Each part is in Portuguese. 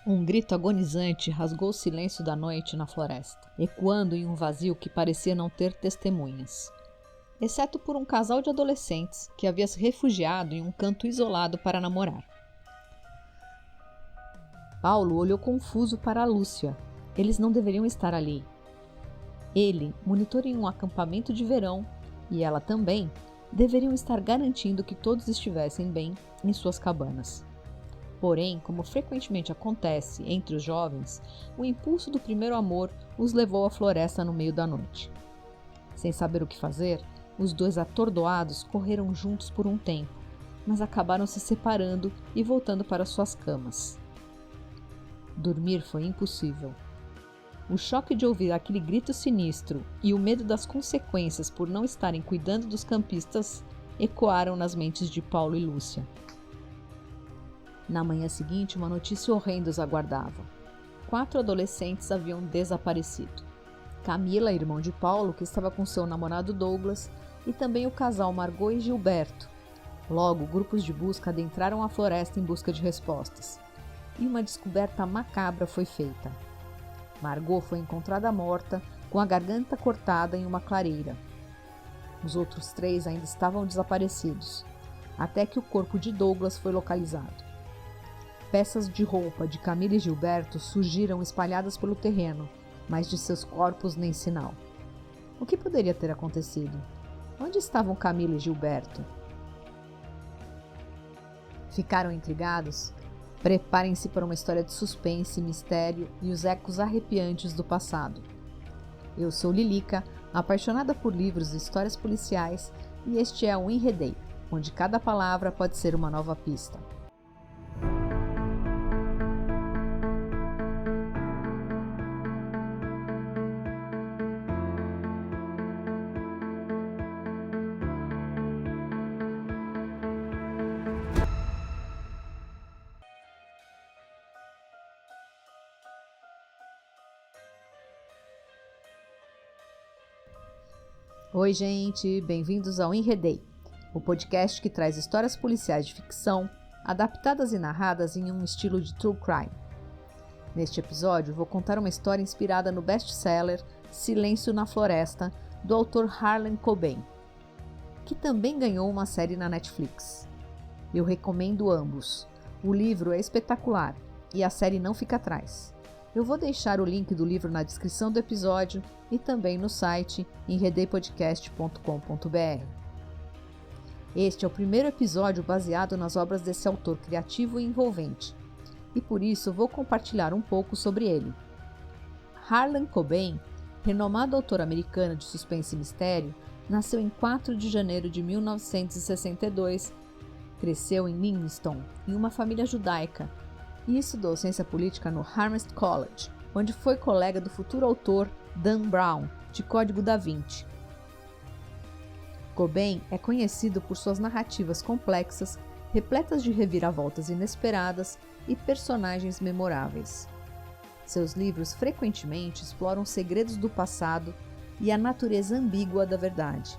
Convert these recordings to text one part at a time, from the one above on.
Um grito agonizante rasgou o silêncio da noite na floresta, ecoando em um vazio que parecia não ter testemunhas. Exceto por um casal de adolescentes que havia se refugiado em um canto isolado para namorar. Paulo olhou confuso para Lúcia. Eles não deveriam estar ali. Ele, monitor em um acampamento de verão, e ela também, deveriam estar garantindo que todos estivessem bem em suas cabanas. Porém, como frequentemente acontece entre os jovens, o impulso do primeiro amor os levou à floresta no meio da noite. Sem saber o que fazer, os dois atordoados correram juntos por um tempo, mas acabaram se separando e voltando para suas camas. Dormir foi impossível. O choque de ouvir aquele grito sinistro e o medo das consequências por não estarem cuidando dos campistas ecoaram nas mentes de Paulo e Lúcia. Na manhã seguinte, uma notícia horrenda os aguardava. 4 adolescentes haviam desaparecido. Camila, irmão de Paulo, que estava com seu namorado Douglas, e também o casal Margot e Gilberto. Logo, grupos de busca adentraram a floresta em busca de respostas. E uma descoberta macabra foi feita. Margot foi encontrada morta, com a garganta cortada em uma clareira. Os outros 3 ainda estavam desaparecidos, até que o corpo de Douglas foi localizado. Peças de roupa de Camila e Gilberto surgiram espalhadas pelo terreno, mas de seus corpos nem sinal. O que poderia ter acontecido? Onde estavam Camila e Gilberto? Ficaram intrigados? Preparem-se para uma história de suspense, mistério e os ecos arrepiantes do passado. Eu sou Lilica, apaixonada por livros e histórias policiais, e este é o Enredei, onde cada palavra pode ser uma nova pista. Oi, gente! Bem-vindos ao Enredei, o podcast que traz histórias policiais de ficção, adaptadas e narradas em um estilo de true crime. Neste episódio, vou contar uma história inspirada no best-seller Silêncio na Floresta, do autor Harlan Coben, que também ganhou uma série na Netflix. Eu recomendo ambos. O livro é espetacular e a série não fica atrás. Eu vou deixar o link do livro na descrição do episódio e também no site enredeipodcast.com.br. Este é o primeiro episódio baseado nas obras desse autor criativo e envolvente, e por isso vou compartilhar um pouco sobre ele. Harlan Coben, renomado autor americano de suspense e mistério, nasceu em 4 de janeiro de 1962, cresceu em Livingston, em uma família judaica, e estudou ciência política no Harvard College, onde foi colega do futuro autor Dan Brown, de Código da Vinci. Coben é conhecido por suas narrativas complexas, repletas de reviravoltas inesperadas e personagens memoráveis. Seus livros frequentemente exploram segredos do passado e a natureza ambígua da verdade.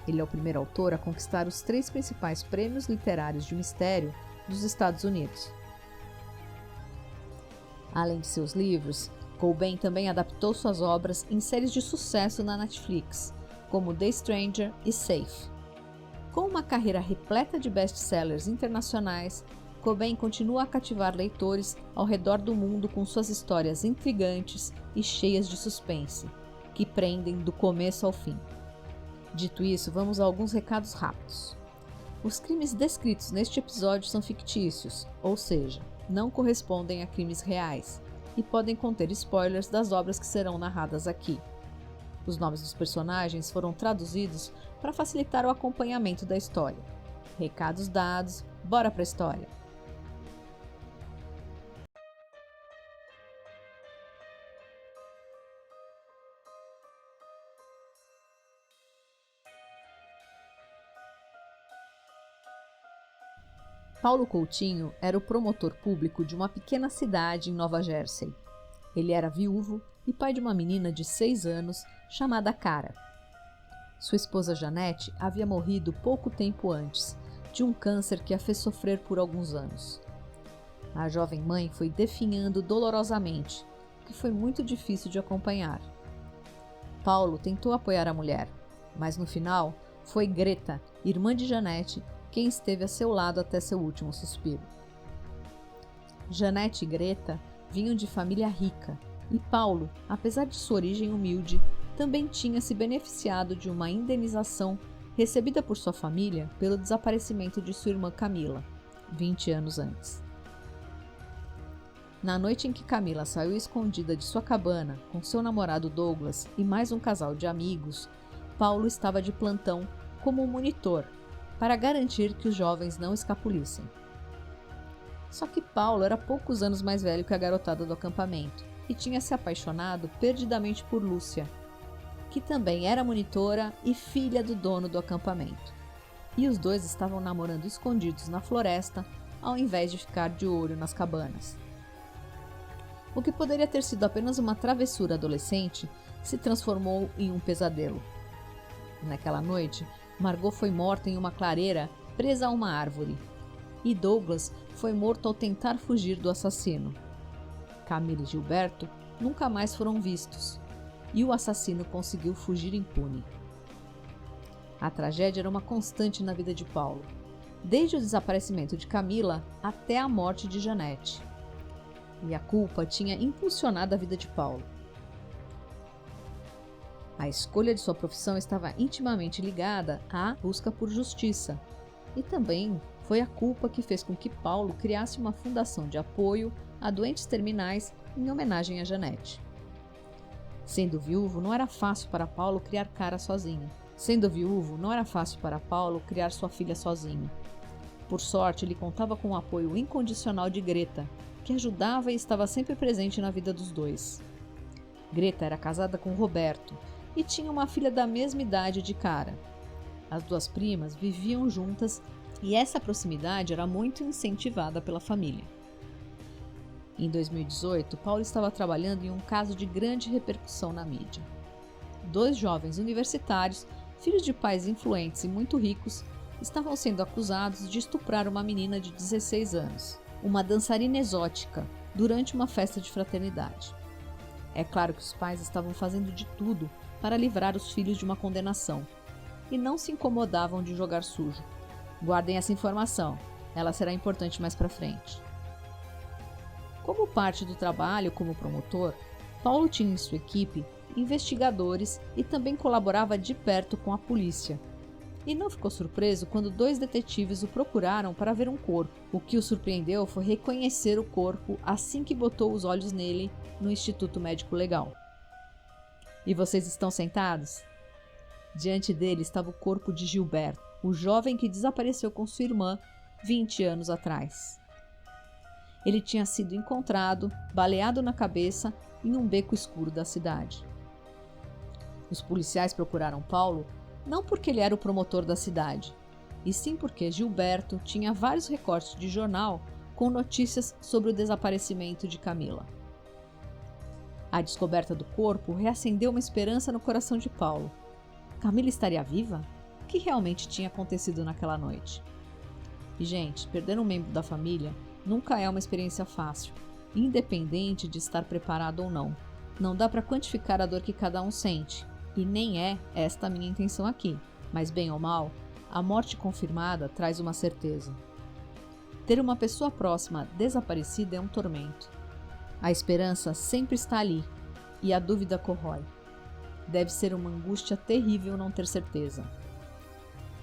Ele é o primeiro autor a conquistar os 3 principais prêmios literários de mistério dos Estados Unidos. Além de seus livros, Coben também adaptou suas obras em séries de sucesso na Netflix, como The Stranger e Safe. Com uma carreira repleta de best-sellers internacionais, Coben continua a cativar leitores ao redor do mundo com suas histórias intrigantes e cheias de suspense, que prendem do começo ao fim. Dito isso, vamos a alguns recados rápidos. Os crimes descritos neste episódio são fictícios, ou seja, não correspondem a crimes reais e podem conter spoilers das obras que serão narradas aqui. Os nomes dos personagens foram traduzidos para facilitar o acompanhamento da história. Recados dados, bora pra história! Paulo Coutinho era o promotor público de uma pequena cidade em Nova Jersey. Ele era viúvo e pai de uma menina de 6 anos chamada Cara. Sua esposa Janete havia morrido pouco tempo antes, de um câncer que a fez sofrer por alguns anos. A jovem mãe foi definhando dolorosamente, o que foi muito difícil de acompanhar. Paulo tentou apoiar a mulher, mas no final foi Greta, irmã de Janete, quem esteve a seu lado até seu último suspiro. Janete e Greta vinham de família rica, e Paulo, apesar de sua origem humilde, também tinha se beneficiado de uma indenização recebida por sua família pelo desaparecimento de sua irmã Camila, 20 anos antes. Na noite em que Camila saiu escondida de sua cabana com seu namorado Douglas e mais um casal de amigos, Paulo estava de plantão como monitor para garantir que os jovens não escapulissem. Só que Paulo era poucos anos mais velho que a garotada do acampamento e tinha se apaixonado perdidamente por Lúcia, que também era monitora e filha do dono do acampamento. E os dois estavam namorando escondidos na floresta, ao invés de ficar de olho nas cabanas. O que poderia ter sido apenas uma travessura adolescente se transformou em um pesadelo. Naquela noite, Margot foi morta em uma clareira presa a uma árvore, e Douglas foi morto ao tentar fugir do assassino. Camila e Gilberto nunca mais foram vistos, e o assassino conseguiu fugir impune. A tragédia era uma constante na vida de Paulo, desde o desaparecimento de Camila até a morte de Janete. E a culpa tinha impulsionado a vida de Paulo. A escolha de sua profissão estava intimamente ligada à busca por justiça, e também foi a culpa que fez com que Paulo criasse uma fundação de apoio a doentes terminais em homenagem a Janete. Sendo viúvo, não era fácil para Paulo criar Cara sozinho. Sendo viúvo, não era fácil para Paulo criar sua filha sozinho. Por sorte, ele contava com o apoio incondicional de Greta, que ajudava e estava sempre presente na vida dos dois. Greta era casada com Roberto e tinha uma filha da mesma idade de Cara. As duas primas viviam juntas e essa proximidade era muito incentivada pela família. Em 2018, Paulo estava trabalhando em um caso de grande repercussão na mídia. 2 jovens universitários, filhos de pais influentes e muito ricos, estavam sendo acusados de estuprar uma menina de 16 anos, uma dançarina exótica, durante uma festa de fraternidade. É claro que os pais estavam fazendo de tudo para livrar os filhos de uma condenação, e não se incomodavam de jogar sujo. Guardem essa informação, ela será importante mais para frente. Como parte do trabalho como promotor, Paulo tinha em sua equipe investigadores e também colaborava de perto com a polícia. E não ficou surpreso quando 2 detetives o procuraram para ver um corpo. O que o surpreendeu foi reconhecer o corpo assim que botou os olhos nele no Instituto Médico Legal. E vocês estão sentados? Diante dele estava o corpo de Gilberto, o jovem que desapareceu com sua irmã 20 anos atrás. Ele tinha sido encontrado, baleado na cabeça, em um beco escuro da cidade. Os policiais procuraram Paulo não porque ele era o promotor da cidade, e sim porque Gilberto tinha vários recortes de jornal com notícias sobre o desaparecimento de Camila. A descoberta do corpo reacendeu uma esperança no coração de Paulo. Camila estaria viva? O que realmente tinha acontecido naquela noite? E, gente, perder um membro da família nunca é uma experiência fácil, independente de estar preparado ou não. Não dá para quantificar a dor que cada um sente, e nem é esta a minha intenção aqui, mas bem ou mal, a morte confirmada traz uma certeza. Ter uma pessoa próxima desaparecida é um tormento. A esperança sempre está ali, e a dúvida corrói. Deve ser uma angústia terrível não ter certeza.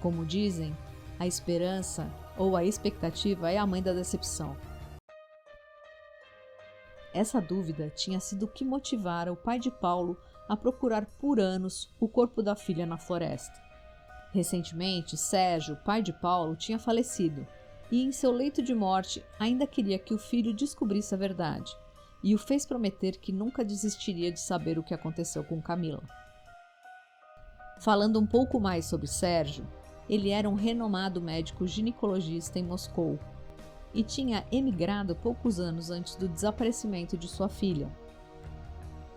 Como dizem, a esperança ou a expectativa é a mãe da decepção. Essa dúvida tinha sido o que motivara o pai de Paulo a procurar por anos o corpo da filha na floresta. Recentemente, Sérgio, pai de Paulo, tinha falecido e em seu leito de morte ainda queria que o filho descobrisse a verdade e o fez prometer que nunca desistiria de saber o que aconteceu com Camila. Falando um pouco mais sobre Sérgio, ele era um renomado médico ginecologista em Moscou e tinha emigrado poucos anos antes do desaparecimento de sua filha,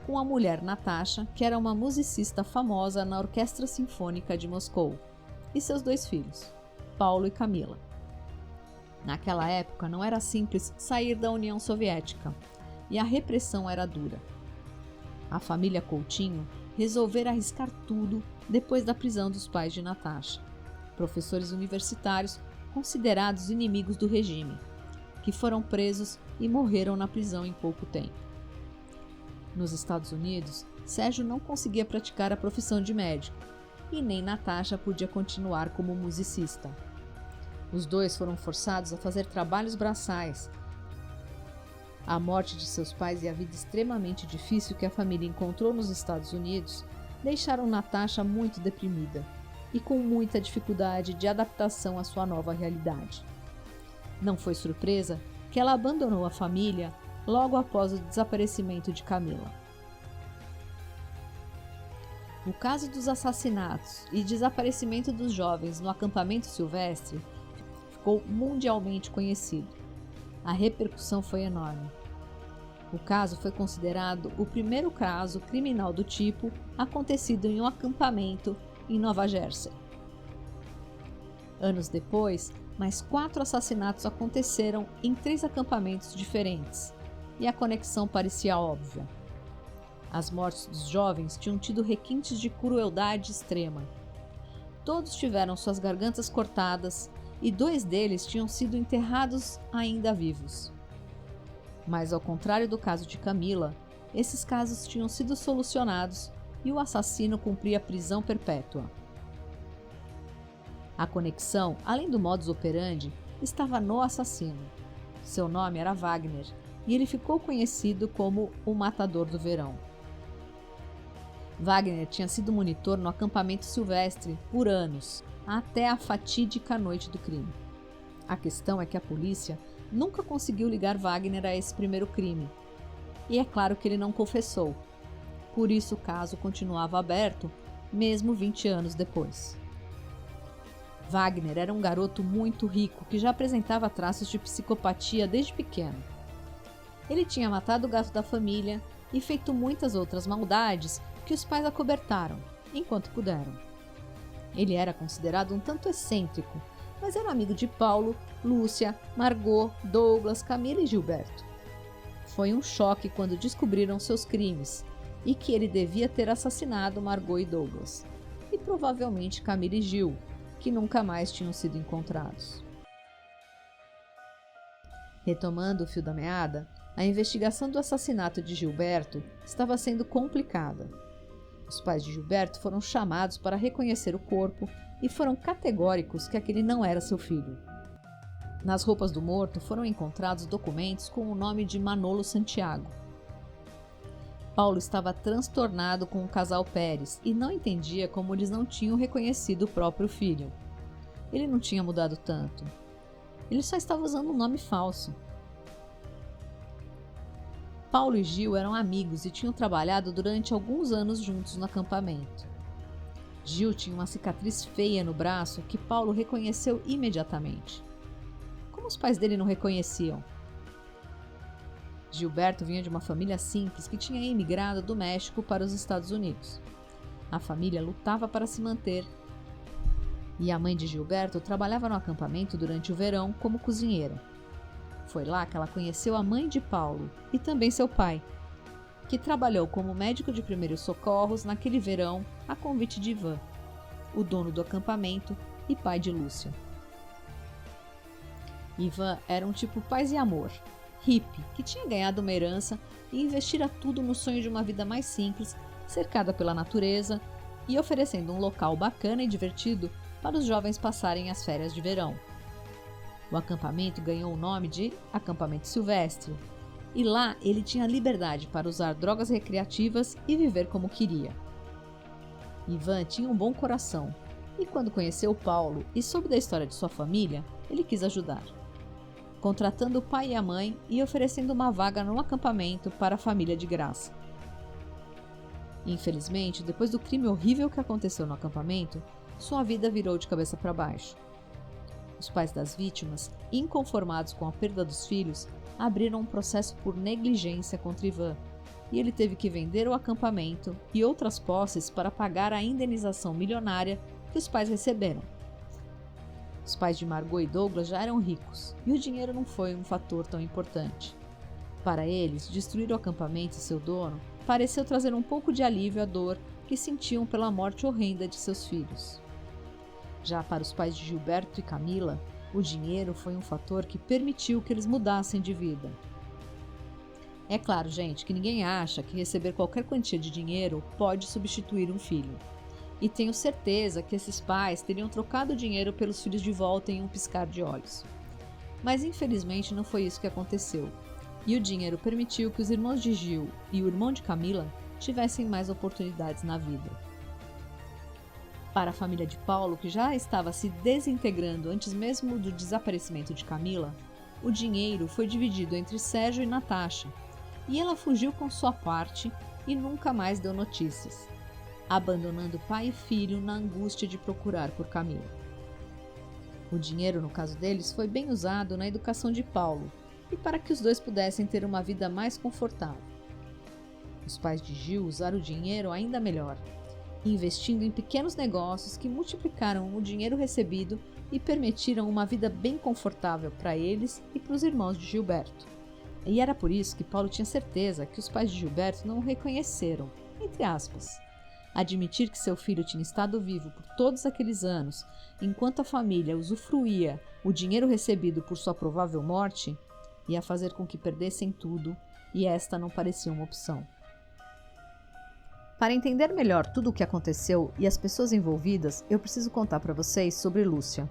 com a mulher Natasha, que era uma musicista famosa na Orquestra Sinfônica de Moscou, e seus 2 filhos, Paulo e Camila. Naquela época não era simples sair da União Soviética e a repressão era dura. A família Coutinho resolvera arriscar tudo depois da prisão dos pais de Natasha, professores universitários considerados inimigos do regime, que foram presos e morreram na prisão em pouco tempo. Nos Estados Unidos, Sérgio não conseguia praticar a profissão de médico e nem Natasha podia continuar como musicista. Os dois foram forçados a fazer trabalhos braçais. A morte de seus pais e a vida extremamente difícil que a família encontrou nos Estados Unidos deixaram Natasha muito deprimida e com muita dificuldade de adaptação à sua nova realidade. Não foi surpresa que ela abandonou a família logo após o desaparecimento de Camila. O caso dos assassinatos e desaparecimento dos jovens no acampamento silvestre ficou mundialmente conhecido. A repercussão foi enorme. O caso foi considerado o primeiro caso criminal do tipo acontecido em um acampamento em Nova Jersey. Anos depois, mais 4 assassinatos aconteceram em 3 acampamentos diferentes, e a conexão parecia óbvia. As mortes dos jovens tinham tido requintes de crueldade extrema. Todos tiveram suas gargantas cortadas e 2 deles tinham sido enterrados ainda vivos. Mas, ao contrário do caso de Camila, esses casos tinham sido solucionados e o assassino cumpria prisão perpétua. A conexão, além do modus operandi, estava no assassino. Seu nome era Wagner e ele ficou conhecido como o Matador do Verão. Wagner tinha sido monitor no acampamento silvestre por anos, até a fatídica noite do crime. A questão é que a polícia nunca conseguiu ligar Wagner a esse primeiro crime. E é claro que ele não confessou. Por isso o caso continuava aberto, mesmo 20 anos depois. Wagner era um garoto muito rico que já apresentava traços de psicopatia desde pequeno. Ele tinha matado o gato da família e feito muitas outras maldades que os pais acobertaram, enquanto puderam. Ele era considerado um tanto excêntrico, mas era amigo de Paulo, Lúcia, Margot, Douglas, Camila e Gilberto. Foi um choque quando descobriram seus crimes e que ele devia ter assassinado Margot e Douglas, e provavelmente Camila e Gil, que nunca mais tinham sido encontrados. Retomando o fio da meada, a investigação do assassinato de Gilberto estava sendo complicada. Os pais de Gilberto foram chamados para reconhecer o corpo e foram categóricos que aquele não era seu filho. Nas roupas do morto foram encontrados documentos com o nome de Manolo Santiago. Paulo estava transtornado com o casal Pérez e não entendia como eles não tinham reconhecido o próprio filho. Ele não tinha mudado tanto. Ele só estava usando um nome falso. Paulo e Gil eram amigos e tinham trabalhado durante alguns anos juntos no acampamento. Gil tinha uma cicatriz feia no braço que Paulo reconheceu imediatamente. Como os pais dele não reconheciam? Gilberto vinha de uma família simples que tinha emigrado do México para os Estados Unidos. A família lutava para se manter e a mãe de Gilberto trabalhava no acampamento durante o verão como cozinheira. Foi lá que ela conheceu a mãe de Paulo e também seu pai, que trabalhou como médico de primeiros socorros naquele verão a convite de Ivan, o dono do acampamento e pai de Lúcia. Ivan era um tipo paz e amor, hippie, que tinha ganhado uma herança e investira tudo no sonho de uma vida mais simples, cercada pela natureza e oferecendo um local bacana e divertido para os jovens passarem as férias de verão. O acampamento ganhou o nome de Acampamento Silvestre, e lá ele tinha liberdade para usar drogas recreativas e viver como queria. Ivan tinha um bom coração, e quando conheceu Paulo e soube da história de sua família, ele quis ajudar, contratando o pai e a mãe e oferecendo uma vaga no acampamento para a família de graça. Infelizmente, depois do crime horrível que aconteceu no acampamento, sua vida virou de cabeça para baixo. Os pais das vítimas, inconformados com a perda dos filhos, abriram um processo por negligência contra Ivan, e ele teve que vender o acampamento e outras posses para pagar a indenização milionária que os pais receberam. Os pais de Margot e Douglas já eram ricos, e o dinheiro não foi um fator tão importante. Para eles, destruir o acampamento e seu dono pareceu trazer um pouco de alívio à dor que sentiam pela morte horrenda de seus filhos. Já para os pais de Gilberto e Camila, o dinheiro foi um fator que permitiu que eles mudassem de vida. É claro, gente, que ninguém acha que receber qualquer quantia de dinheiro pode substituir um filho. E tenho certeza que esses pais teriam trocado o dinheiro pelos filhos de volta em um piscar de olhos. Mas infelizmente não foi isso que aconteceu. E o dinheiro permitiu que os irmãos de Gil e o irmão de Camila tivessem mais oportunidades na vida. Para a família de Paulo, que já estava se desintegrando antes mesmo do desaparecimento de Camila, o dinheiro foi dividido entre Sérgio e Natasha, e ela fugiu com sua parte e nunca mais deu notícias, abandonando pai e filho na angústia de procurar por Camila. O dinheiro, no caso deles, foi bem usado na educação de Paulo e para que os dois pudessem ter uma vida mais confortável. Os pais de Gil usaram o dinheiro ainda melhor, investindo em pequenos negócios que multiplicaram o dinheiro recebido e permitiram uma vida bem confortável para eles e para os irmãos de Gilberto. E era por isso que Paulo tinha certeza que os pais de Gilberto não o reconheceram, entre aspas. Admitir que seu filho tinha estado vivo por todos aqueles anos, enquanto a família usufruía o dinheiro recebido por sua provável morte, ia fazer com que perdessem tudo, e esta não parecia uma opção. Para entender melhor tudo o que aconteceu e as pessoas envolvidas, eu preciso contar para vocês sobre Lúcia.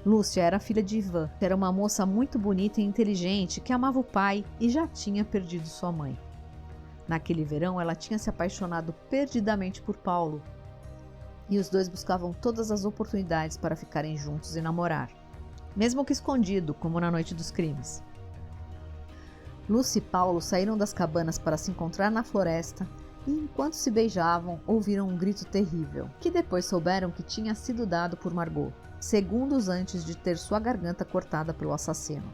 Lúcia era filha de Ivan, era uma moça muito bonita e inteligente que amava o pai e já tinha perdido sua mãe. Naquele verão, ela tinha se apaixonado perdidamente por Paulo, e os dois buscavam todas as oportunidades para ficarem juntos e namorar, mesmo que escondido, como na noite dos crimes. Lúcia e Paulo saíram das cabanas para se encontrar na floresta e, enquanto se beijavam, ouviram um grito terrível, que depois souberam que tinha sido dado por Margot, segundos antes de ter sua garganta cortada pelo assassino.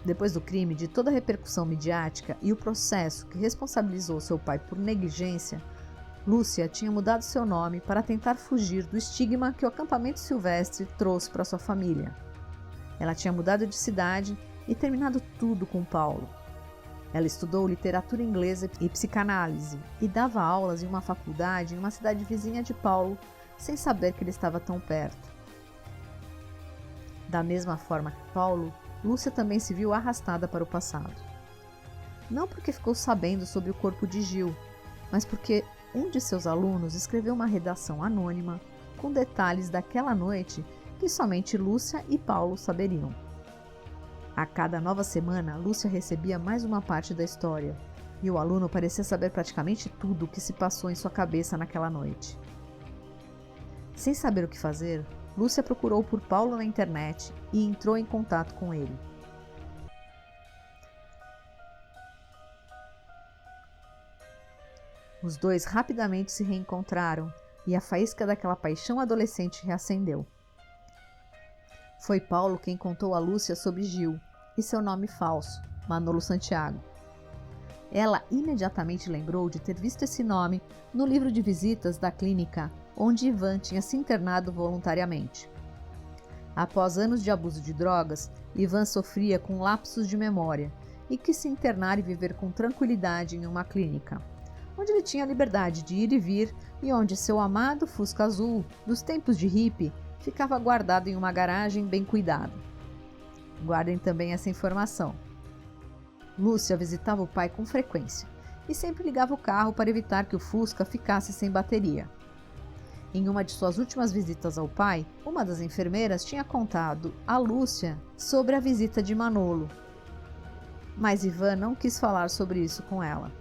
Depois do crime, de toda a repercussão midiática e o processo que responsabilizou seu pai por negligência, Lúcia tinha mudado seu nome para tentar fugir do estigma que o acampamento silvestre trouxe para sua família. Ela tinha mudado de cidade e terminado tudo com Paulo. Ela estudou literatura inglesa e psicanálise e dava aulas em uma faculdade em uma cidade vizinha de Paulo, sem saber que ele estava tão perto. Da mesma forma que Paulo, Lúcia também se viu arrastada para o passado. Não porque ficou sabendo sobre o corpo de Gil, mas porque um de seus alunos escreveu uma redação anônima com detalhes daquela noite que somente Lúcia e Paulo saberiam. A cada nova semana, Lúcia recebia mais uma parte da história, e o aluno parecia saber praticamente tudo o que se passou em sua cabeça naquela noite. Sem saber o que fazer, Lúcia procurou por Paulo na internet e entrou em contato com ele. Os dois rapidamente se reencontraram e a faísca daquela paixão adolescente reacendeu. Foi Paulo quem contou a Lúcia sobre Gil e seu nome falso, Manolo Santiago. Ela imediatamente lembrou de ter visto esse nome no livro de visitas da clínica onde Ivan tinha se internado voluntariamente. Após anos de abuso de drogas, Ivan sofria com lapsos de memória e quis se internar e viver com tranquilidade em uma clínica, onde ele tinha a liberdade de ir e vir e onde seu amado Fusca azul, dos tempos de hippie, ficava guardado em uma garagem bem cuidada. Guardem também essa informação. Lúcia visitava o pai com frequência e sempre ligava o carro para evitar que o Fusca ficasse sem bateria. Em uma de suas últimas visitas ao pai, uma das enfermeiras tinha contado a Lúcia sobre a visita de Manolo, mas Ivan não quis falar sobre isso com ela.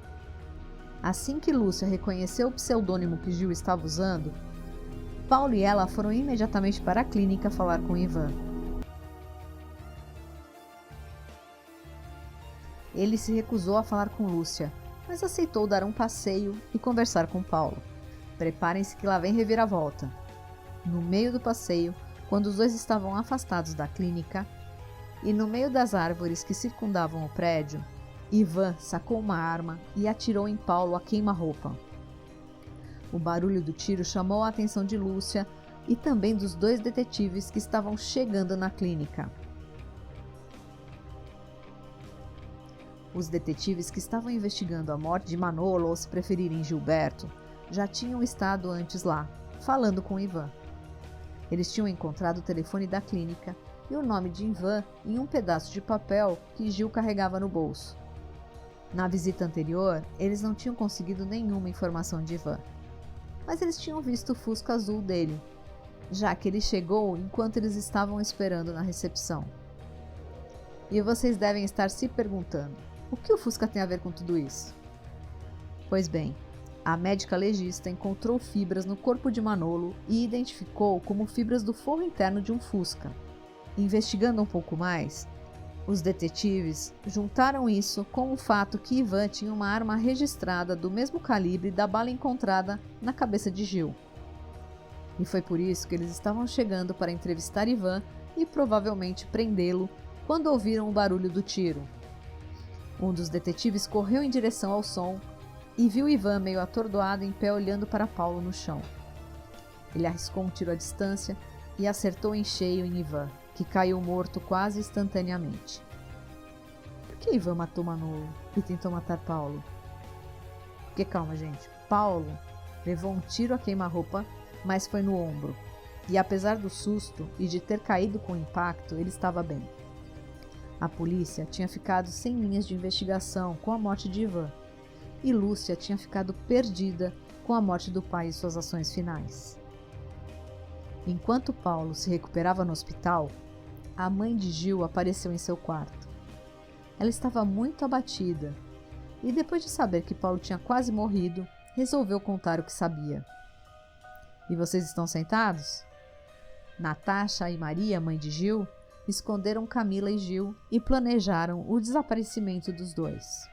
Assim que Lúcia reconheceu o pseudônimo que Gil estava usando, Paulo e ela foram imediatamente para a clínica falar com Ivan. Ele se recusou a falar com Lúcia, mas aceitou dar um passeio e conversar com Paulo. Preparem-se que lá vem reviravolta. No meio do passeio, quando os dois estavam afastados da clínica, e no meio das árvores que circundavam o prédio, Ivan sacou uma arma e atirou em Paulo a queima-roupa. O barulho do tiro chamou a atenção de Lúcia, e também dos 2 detetives que estavam chegando na clínica. Os detetives que estavam investigando a morte de Manolo, ou se preferirem Gilberto, já tinham estado antes lá, falando com Ivan. Eles tinham encontrado o telefone da clínica e o nome de Ivan em um pedaço de papel que Gil carregava no bolso. Na visita anterior, eles não tinham conseguido nenhuma informação de Ivan, mas eles tinham visto o Fusca azul dele, já que ele chegou enquanto eles estavam esperando na recepção. E vocês devem estar se perguntando, o que o Fusca tem a ver com tudo isso? Pois bem, a médica legista encontrou fibras no corpo de Manolo e identificou como fibras do forro interno de um Fusca. Investigando um pouco mais, os detetives juntaram isso com o fato que Ivan tinha uma arma registrada do mesmo calibre da bala encontrada na cabeça de Gil. E foi por isso que eles estavam chegando para entrevistar Ivan e provavelmente prendê-lo quando ouviram o barulho do tiro. Um dos detetives correu em direção ao som e viu Ivan meio atordoado em pé olhando para Paulo no chão. Ele arriscou um tiro à distância e acertou em cheio em Ivan, que caiu morto quase instantaneamente. Por que Ivan matou Manolo e tentou matar Paulo? Porque calma, gente, Paulo levou um tiro a queima-roupa, mas foi no ombro, e apesar do susto e de ter caído com o impacto, ele estava bem. A polícia tinha ficado sem linhas de investigação com a morte de Ivan, e Lúcia tinha ficado perdida com a morte do pai e suas ações finais. Enquanto Paulo se recuperava no hospital, a mãe de Gil apareceu em seu quarto. Ela estava muito abatida e, depois de saber que Paulo tinha quase morrido, resolveu contar o que sabia. E vocês estão sentados? Natasha e Maria, mãe de Gil, esconderam Camila e Gil e planejaram o desaparecimento dos 2.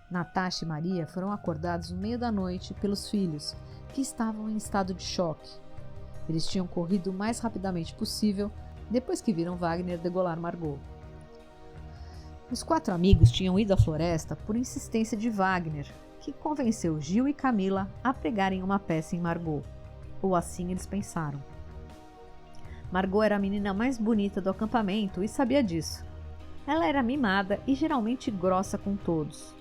Natasha e Maria foram acordados no meio da noite pelos filhos, que estavam em estado de choque. Eles tinham corrido o mais rapidamente possível depois que viram Wagner degolar Margot. Os 4 amigos tinham ido à floresta por insistência de Wagner, que convenceu Gil e Camila a pregarem uma peça em Margot, ou assim eles pensaram. Margot era a menina mais bonita do acampamento e sabia disso. Ela era mimada e geralmente grossa com todos.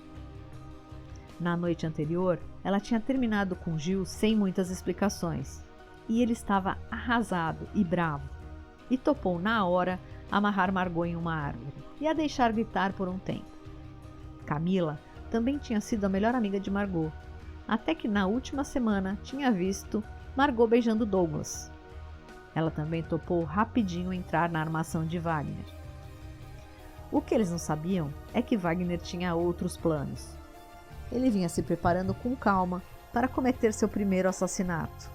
Na noite anterior, ela tinha terminado com Gil sem muitas explicações, e ele estava arrasado e bravo, e topou na hora amarrar Margot em uma árvore e a deixar gritar por um tempo. Camila também tinha sido a melhor amiga de Margot, até que na última semana tinha visto Margot beijando Douglas. Ela também topou rapidinho entrar na armação de Wagner. O que eles não sabiam é que Wagner tinha outros planos. Ele vinha se preparando com calma para cometer seu primeiro assassinato.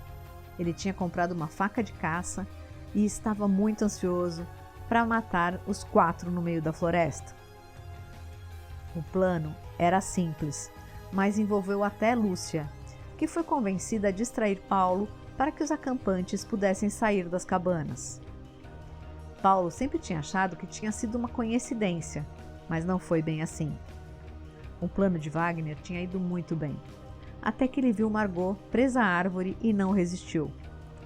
Ele tinha comprado uma faca de caça e estava muito ansioso para matar os 4 no meio da floresta. O plano era simples, mas envolveu até Lúcia, que foi convencida a distrair Paulo para que os acampantes pudessem sair das cabanas. Paulo sempre tinha achado que tinha sido uma coincidência, mas não foi bem assim. O plano de Wagner tinha ido muito bem, até que ele viu Margot presa à árvore e não resistiu.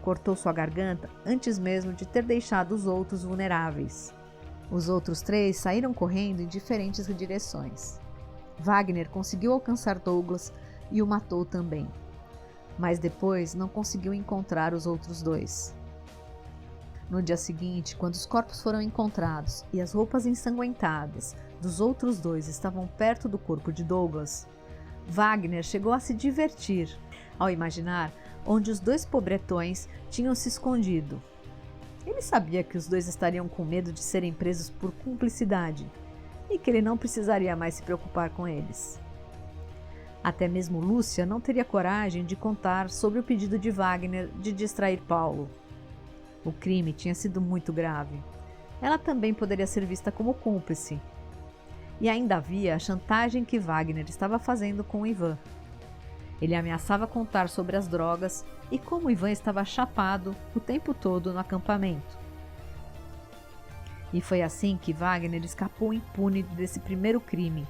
Cortou sua garganta antes mesmo de ter deixado os outros vulneráveis. Os outros 3 saíram correndo em diferentes direções. Wagner conseguiu alcançar Douglas e o matou também, mas depois não conseguiu encontrar os outros 2. No dia seguinte, quando os corpos foram encontrados e as roupas ensanguentadas dos outros 2 estavam perto do corpo de Douglas, Wagner chegou a se divertir ao imaginar onde os 2 pobretões tinham se escondido. Ele sabia que os 2 estariam com medo de serem presos por cumplicidade e que ele não precisaria mais se preocupar com eles. Até mesmo Lúcia não teria coragem de contar sobre o pedido de Wagner de distrair Paulo. O crime tinha sido muito grave. Ela também poderia ser vista como cúmplice. E ainda havia a chantagem que Wagner estava fazendo com Ivan. Ele ameaçava contar sobre as drogas e como Ivan estava chapado o tempo todo no acampamento. E foi assim que Wagner escapou impune desse primeiro crime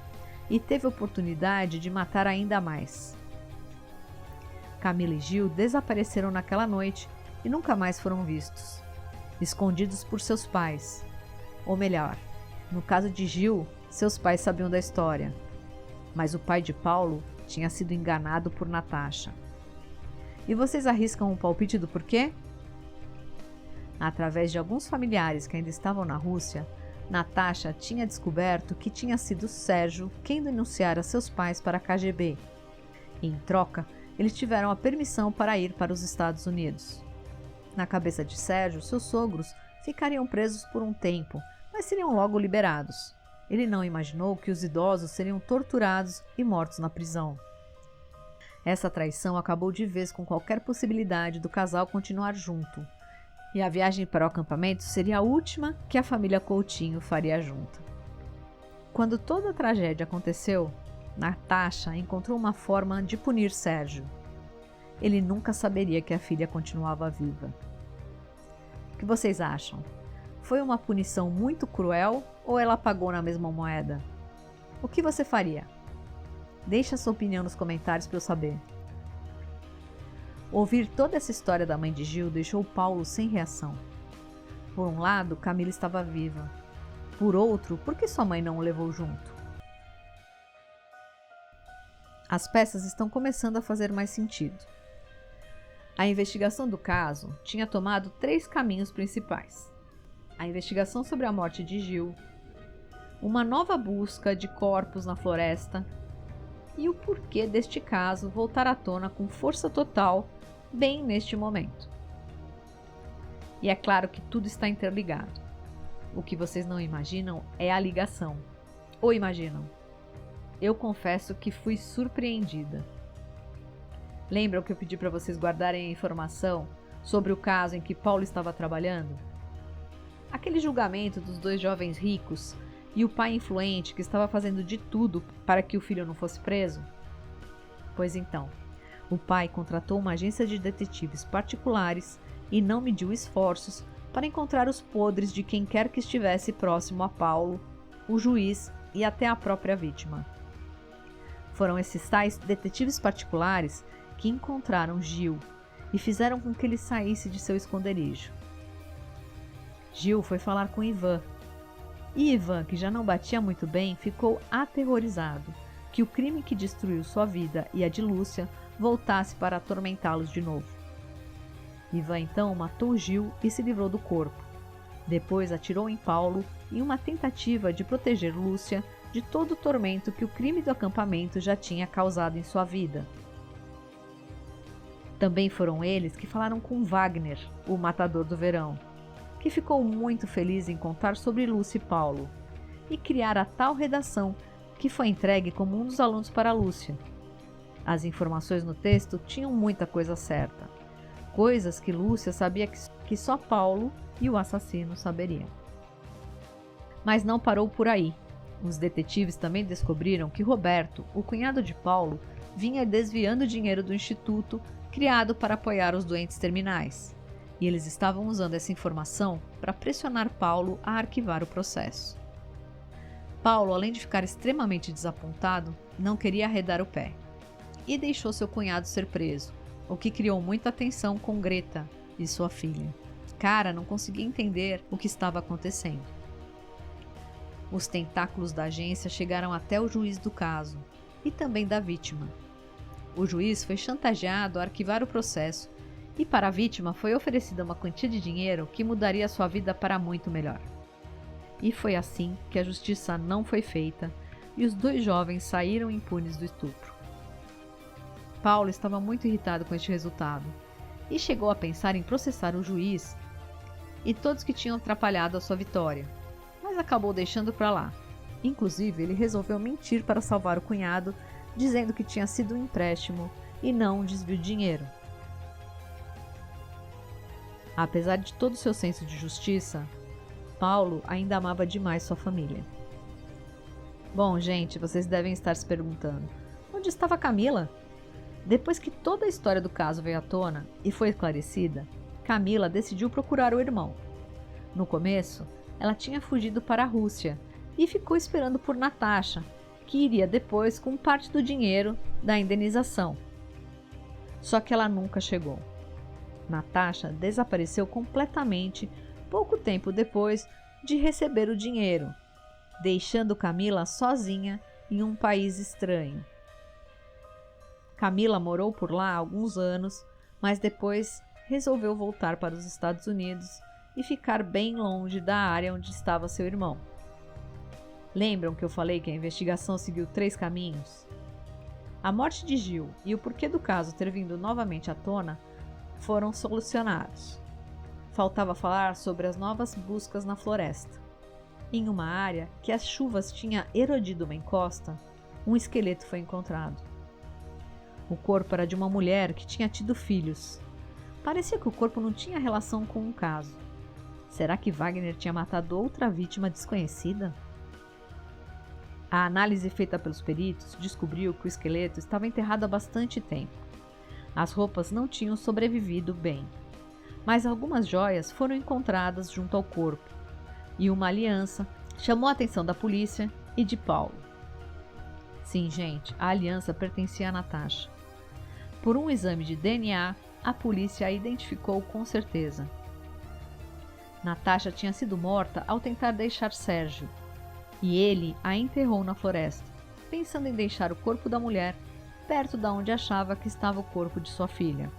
e teve a oportunidade de matar ainda mais. Camila e Gil desapareceram naquela noite e nunca mais foram vistos, escondidos por seus pais. Ou melhor, no caso de Gil, seus pais sabiam da história, mas o pai de Paulo tinha sido enganado por Natasha. E vocês arriscam um palpite do porquê? Através de alguns familiares que ainda estavam na Rússia, Natasha tinha descoberto que tinha sido Sérgio quem denunciara seus pais para a KGB. E, em troca, eles tiveram a permissão para ir para os Estados Unidos. Na cabeça de Sérgio, seus sogros ficariam presos por um tempo, mas seriam logo liberados. Ele não imaginou que os idosos seriam torturados e mortos na prisão. Essa traição acabou de vez com qualquer possibilidade do casal continuar junto, e a viagem para o acampamento seria a última que a família Coutinho faria junta. Quando toda a tragédia aconteceu, Natasha encontrou uma forma de punir Sérgio. Ele nunca saberia que a filha continuava viva. O que vocês acham? Foi uma punição muito cruel ou ela pagou na mesma moeda? O que você faria? Deixe a sua opinião nos comentários para eu saber. Ouvir toda essa história da mãe de Gil deixou Paulo sem reação. Por um lado, Camila estava viva. Por outro, por que sua mãe não o levou junto? As peças estão começando a fazer mais sentido. A investigação do caso tinha tomado 3 caminhos principais: a investigação sobre a morte de Gil, uma nova busca de corpos na floresta e o porquê deste caso voltar à tona com força total bem neste momento. E é claro que tudo está interligado. O que vocês não imaginam é a ligação. Ou imaginam? Eu confesso que fui surpreendida. Lembram que eu pedi para vocês guardarem a informação sobre o caso em que Paulo estava trabalhando? Aquele julgamento dos 2 jovens ricos e o pai influente que estava fazendo de tudo para que o filho não fosse preso? Pois então, o pai contratou uma agência de detetives particulares e não mediu esforços para encontrar os podres de quem quer que estivesse próximo a Paulo, o juiz e até a própria vítima. Foram esses tais detetives particulares que encontraram Gil e fizeram com que ele saísse de seu esconderijo. Gil foi falar com Ivan. E Ivan, que já não batia muito bem, ficou aterrorizado que o crime que destruiu sua vida e a de Lúcia voltasse para atormentá-los de novo. Ivan então matou Gil e se livrou do corpo. Depois atirou em Paulo em uma tentativa de proteger Lúcia de todo o tormento que o crime do acampamento já tinha causado em sua vida. Também foram eles que falaram com Wagner, o matador do verão, que ficou muito feliz em contar sobre Lúcia e Paulo, e criar a tal redação que foi entregue como um dos alunos para Lúcia. As informações no texto tinham muita coisa certa, coisas que Lúcia sabia que só Paulo e o assassino saberiam. Mas não parou por aí. Os detetives também descobriram que Roberto, o cunhado de Paulo, vinha desviando dinheiro do instituto criado para apoiar os doentes terminais, e eles estavam usando essa informação para pressionar Paulo a arquivar o processo. Paulo, além de ficar extremamente desapontado, não queria arredar o pé, e deixou seu cunhado ser preso, o que criou muita tensão com Greta e sua filha. Cara não conseguia entender o que estava acontecendo. Os tentáculos da agência chegaram até o juiz do caso, e também da vítima. O juiz foi chantageado a arquivar o processo e para a vítima foi oferecida uma quantia de dinheiro que mudaria sua vida para muito melhor. E foi assim que a justiça não foi feita e os 2 jovens saíram impunes do estupro. Paulo estava muito irritado com este resultado e chegou a pensar em processar o juiz e todos que tinham atrapalhado a sua vitória, mas acabou deixando para lá. Inclusive, ele resolveu mentir para salvar o cunhado, dizendo que tinha sido um empréstimo e não um desvio de dinheiro. Apesar de todo o seu senso de justiça, Paulo ainda amava demais sua família. Bom, gente, vocês devem estar se perguntando, onde estava Camila? Depois que toda a história do caso veio à tona e foi esclarecida, Camila decidiu procurar o irmão. No começo, ela tinha fugido para a Rússia e ficou esperando por Natasha, que iria depois com parte do dinheiro da indenização. Só que ela nunca chegou. Natasha desapareceu completamente pouco tempo depois de receber o dinheiro, deixando Camila sozinha em um país estranho. Camila morou por lá há alguns anos, mas depois resolveu voltar para os Estados Unidos e ficar bem longe da área onde estava seu irmão. Lembram que eu falei que a investigação seguiu 3 caminhos? A morte de Gil e o porquê do caso ter vindo novamente à tona foram solucionados. Faltava falar sobre as novas buscas na floresta. Em uma área que as chuvas tinham erodido uma encosta, um esqueleto foi encontrado. O corpo era de uma mulher que tinha tido filhos. Parecia que o corpo não tinha relação com o caso. Será que Wagner tinha matado outra vítima desconhecida? A análise feita pelos peritos descobriu que o esqueleto estava enterrado há bastante tempo. As roupas não tinham sobrevivido bem, mas algumas joias foram encontradas junto ao corpo, e uma aliança chamou a atenção da polícia e de Paulo. Sim, gente, a aliança pertencia a Natasha. Por um exame de DNA, a polícia a identificou com certeza. Natasha tinha sido morta ao tentar deixar Sérgio, e ele a enterrou na floresta, pensando em deixar o corpo da mulher perto de onde achava que estava o corpo de sua filha.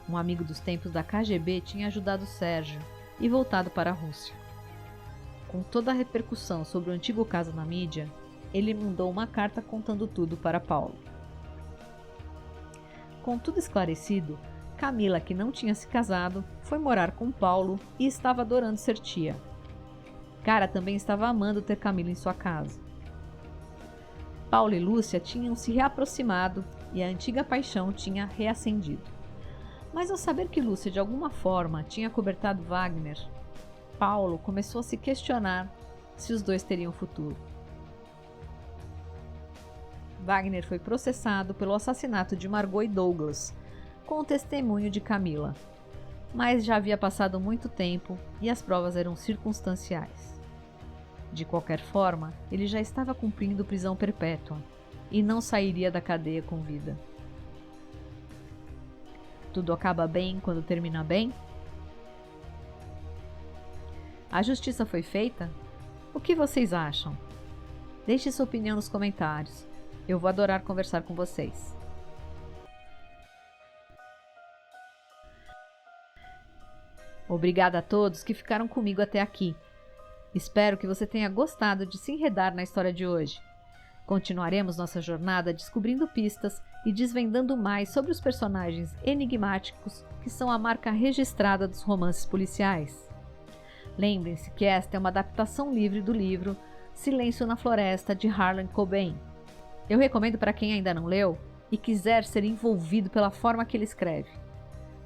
Um amigo dos tempos da KGB tinha ajudado Sérgio e voltado para a Rússia. Com toda a repercussão sobre o antigo caso na mídia, ele mandou uma carta contando tudo para Paulo. Com tudo esclarecido, Camila, que não tinha se casado, foi morar com Paulo e estava adorando ser tia. Cara também estava amando ter Camila em sua casa. Paulo e Lúcia tinham se reaproximado e a antiga paixão tinha reacendido. Mas ao saber que Lúcia de alguma forma tinha cobertado Wagner, Paulo começou a se questionar se os dois teriam futuro. Wagner foi processado pelo assassinato de Margot e Douglas, com o testemunho de Camila, mas já havia passado muito tempo e as provas eram circunstanciais. De qualquer forma, ele já estava cumprindo prisão perpétua e não sairia da cadeia com vida. Tudo acaba bem quando termina bem? A justiça foi feita? O que vocês acham? Deixe sua opinião nos comentários. Eu vou adorar conversar com vocês. Obrigada a todos que ficaram comigo até aqui. Espero que você tenha gostado de se enredar na história de hoje. Continuaremos nossa jornada descobrindo pistas e desvendando mais sobre os personagens enigmáticos que são a marca registrada dos romances policiais. Lembrem-se que esta é uma adaptação livre do livro Silêncio na Floresta, de Harlan Coben. Eu recomendo para quem ainda não leu e quiser ser envolvido pela forma que ele escreve.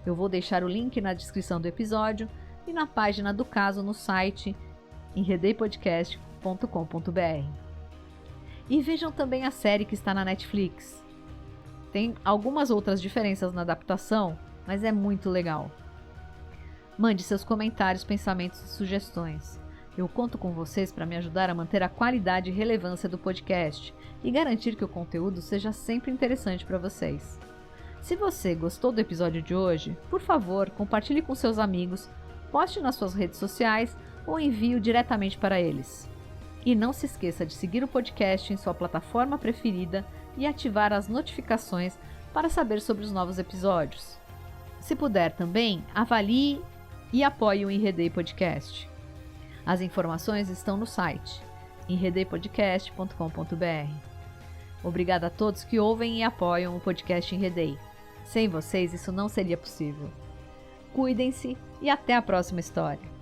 Eu vou deixar o link na descrição do episódio e na página do caso no site enredeipodcast.com.br. E vejam também a série que está na Netflix. Tem algumas outras diferenças na adaptação, mas é muito legal. Mande seus comentários, pensamentos e sugestões. Eu conto com vocês para me ajudar a manter a qualidade e relevância do podcast e garantir que o conteúdo seja sempre interessante para vocês. Se você gostou do episódio de hoje, por favor, compartilhe com seus amigos, poste nas suas redes sociais ou envie-o diretamente para eles. E não se esqueça de seguir o podcast em sua plataforma preferida e ativar as notificações para saber sobre os novos episódios. Se puder também, avalie e apoie o Enredei Podcast. As informações estão no site enredeipodcast.com.br. Obrigada a todos que ouvem e apoiam o podcast Enredei. Sem vocês isso não seria possível. Cuidem-se e até a próxima história.